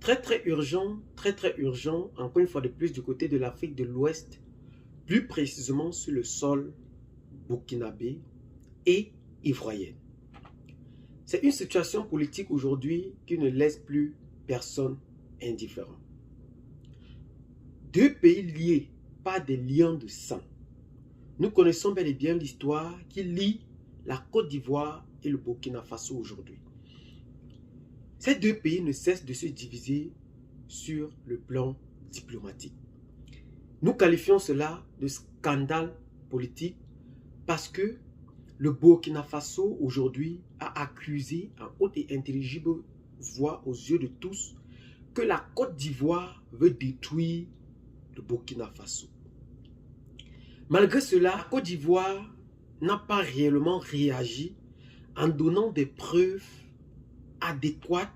Très urgent, encore une fois de plus du côté de l'Afrique de l'Ouest, plus précisément sur le sol burkinabé et ivoirien. C'est une situation politique aujourd'hui qui ne laisse plus personne indifférent. Deux pays liés par des liens de sang. Nous connaissons bel et bien l'histoire qui lie la Côte d'Ivoire et le Burkina Faso aujourd'hui. Ces deux pays ne cessent de se diviser sur le plan diplomatique. Nous qualifions cela de scandale politique parce que le Burkina Faso aujourd'hui a accusé en haute et intelligible voix aux yeux de tous que la Côte d'Ivoire veut détruire le Burkina Faso. Malgré cela, la Côte d'Ivoire n'a pas réellement réagi en donnant des preuves adéquates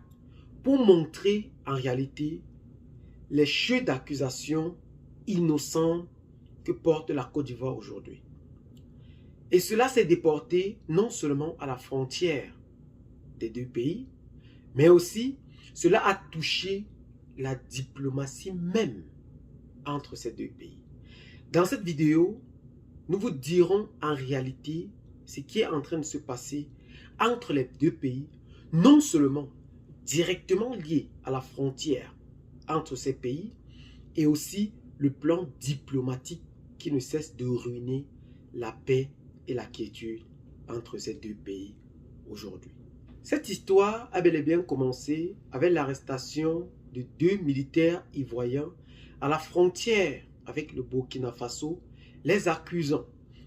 pour montrer en réalité les jeux d'accusation innocents que porte la Côte d'Ivoire aujourd'hui. Et cela s'est déporté non seulement à la frontière des deux pays, mais aussi cela a touché la diplomatie même entre ces deux pays. Dans cette vidéo, nous vous dirons en réalité ce qui est en train de se passer entre les deux pays, non seulement directement lié à la frontière entre ces pays, et aussi le plan diplomatique qui ne cesse de ruiner la paix et la quiétude entre ces deux pays aujourd'hui. Cette histoire a bel et bien commencé avec l'arrestation de deux militaires ivoiriens à la frontière avec le Burkina Faso, les accusant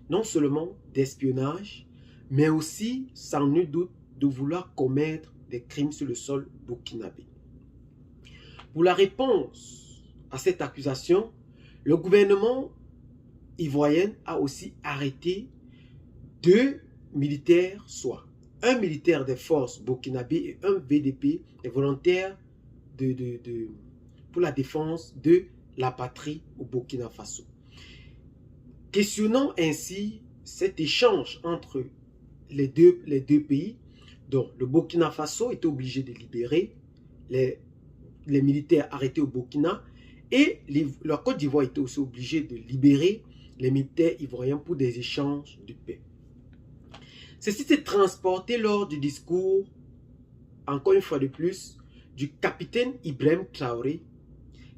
non seulement d'espionnage, mais aussi, sans nul doute, de vouloir commettre des crimes sur le sol burkinabé. Pour la réponse à cette accusation, le gouvernement ivoirien a aussi arrêté deux militaires, soit un militaire des forces burkinabé et un VDP, des volontaires pour la défense de la patrie au Burkina Faso. Questionnant ainsi cet échange entre les deux pays, dont le Burkina Faso était obligé de libérer les militaires arrêtés au Burkina et la Côte d'Ivoire était aussi obligée de libérer les militaires ivoiriens pour des échanges de paix. Ceci s'est transporté lors du discours, encore une fois de plus, du capitaine Ibrahim Traoré,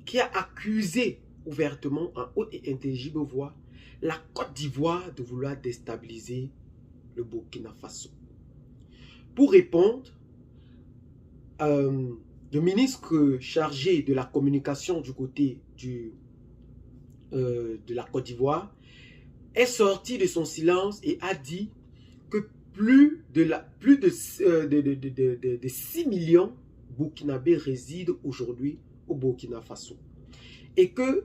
qui a accusé ouvertement, en haute et intelligible voix, la Côte d'Ivoire de vouloir déstabiliser le Burkina Faso. Pour répondre, le ministre chargé de la communication du côté de la Côte d'Ivoire est sorti de son silence et a dit que plus de 6 millions burkinabés résident aujourd'hui au Burkina Faso. Et que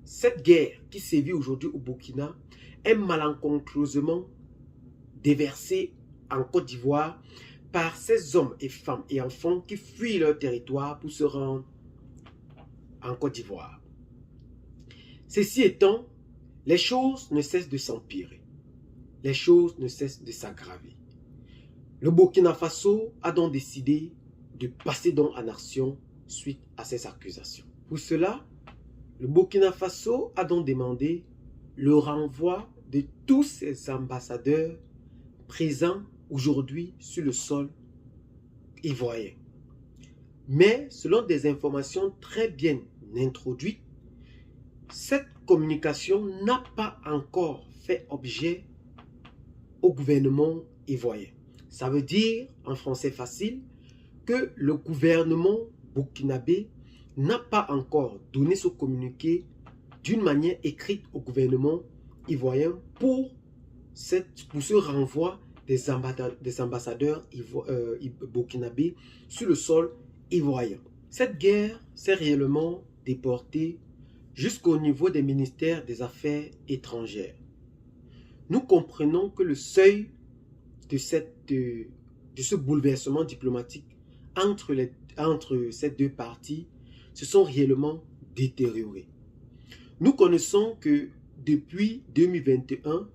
cette guerre qui sévit aujourd'hui au Burkina est malencontreusement déversée en Côte d'Ivoire par ces hommes et femmes et enfants qui fuient leur territoire pour se rendre en Côte d'Ivoire. Ceci étant, les choses ne cessent de s'empirer. Les choses ne cessent de s'aggraver. Le Burkina Faso a donc décidé de passer donc en action suite à ces accusations. Pour cela, le Burkina Faso a donc demandé le renvoi de tous ses ambassadeurs présents aujourd'hui sur le sol ivoirien. Mais selon des informations très bien introduites, cette communication n'a pas encore fait objet au gouvernement ivoirien. Ça veut dire, en français facile, que le gouvernement burkinabé n'a pas encore donné ce communiqué d'une manière écrite au gouvernement ivoirien pour ce renvoi des ambassadeurs burkinabés sur le sol ivoirien. Cette guerre s'est réellement déportée jusqu'au niveau des ministères des Affaires étrangères. Nous comprenons que le seuil de ce bouleversement diplomatique entre ces deux parties se sont réellement détériorés. Nous connaissons que depuis 2021,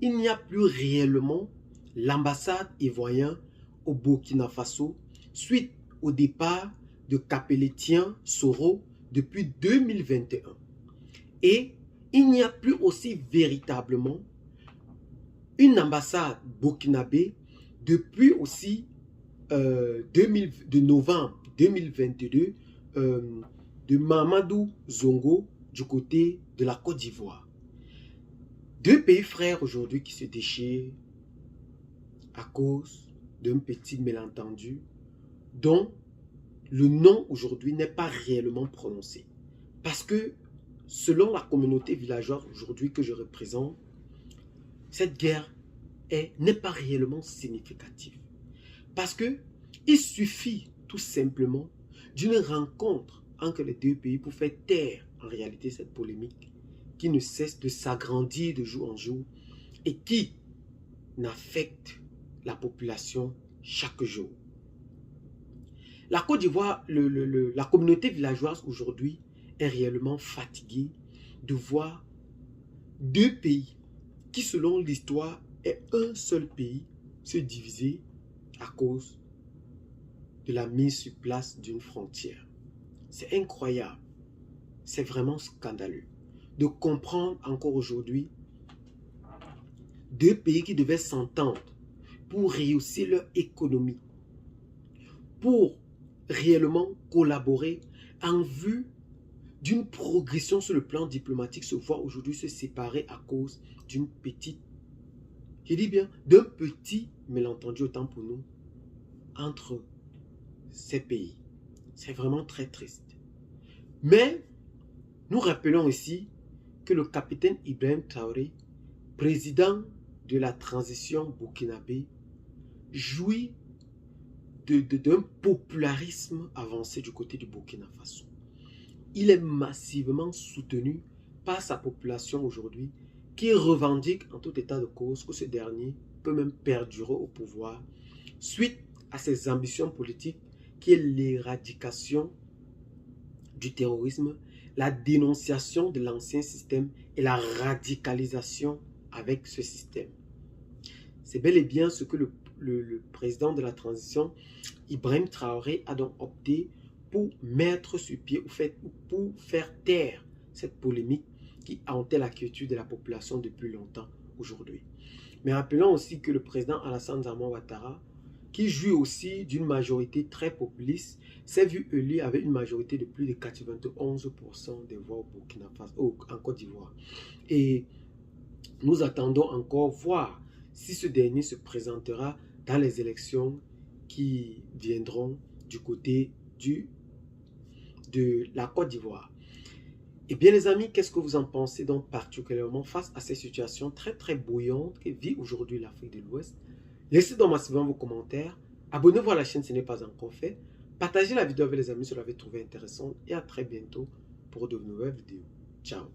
il n'y a plus réellement l'ambassade ivoirienne au Burkina Faso suite au départ de Capelletien Soro depuis 2021. Et il n'y a plus aussi véritablement une ambassade burkinabé depuis aussi de novembre 2022 de Mamadou Zongo du côté de la Côte d'Ivoire. Deux pays frères aujourd'hui qui se déchirent à cause d'un petit malentendu dont le nom aujourd'hui n'est pas réellement prononcé. Parce que selon la communauté villageoise aujourd'hui que je représente, cette guerre n'est pas réellement significative. Parce que il suffit tout simplement d'une rencontre entre les deux pays pour faire taire en réalité cette polémique qui ne cesse de s'agrandir de jour en jour et qui n'affecte la population chaque jour. La Côte d'Ivoire, la communauté villageoise aujourd'hui est réellement fatiguée de voir deux pays qui selon l'histoire est un seul pays se diviser à cause de la mise sur place d'une frontière. C'est incroyable, c'est vraiment scandaleux de comprendre encore aujourd'hui deux pays qui devaient s'entendre pour réussir leur économie, pour réellement collaborer en vue d'une progression sur le plan diplomatique, se voit aujourd'hui se séparer à cause d'une petite, je dis bien, d'un petit malentendu autant pour nous entre ces pays. C'est vraiment très triste. Mais nous rappelons ici que le capitaine Ibrahim Traoré, président de la transition burkinabé, jouit d'un popularisme avancé du côté du Burkina Faso. Il est massivement soutenu par sa population aujourd'hui qui revendique en tout état de cause que ce dernier peut même perdurer au pouvoir suite à ses ambitions politiques qui est l'éradication du terrorisme, la dénonciation de l'ancien système et la radicalisation avec ce système. C'est bel et bien ce que le président de la transition, Ibrahim Traoré, a donc opté pour mettre sur pied, pour faire taire cette polémique qui hantait la quiétude de la population depuis longtemps aujourd'hui. Mais rappelons aussi que le président Alassane Dramane Ouattara, qui jouit aussi d'une majorité très populiste, s'est vu élu avec une majorité de plus de 91% des voix au Burkina Faso, en Côte d'Ivoire. Et nous attendons encore voir si ce dernier se présentera dans les élections qui viendront du côté de la Côte d'Ivoire. Eh bien les amis, qu'est-ce que vous en pensez donc particulièrement face à ces situations très très bouillantes que vit aujourd'hui l'Afrique de l'Ouest? Laissez donc massivement vos commentaires, abonnez-vous à la chaîne si ce n'est pas encore fait, partagez la vidéo avec les amis si vous l'avez trouvé intéressante et à très bientôt pour de nouvelles vidéos. Ciao.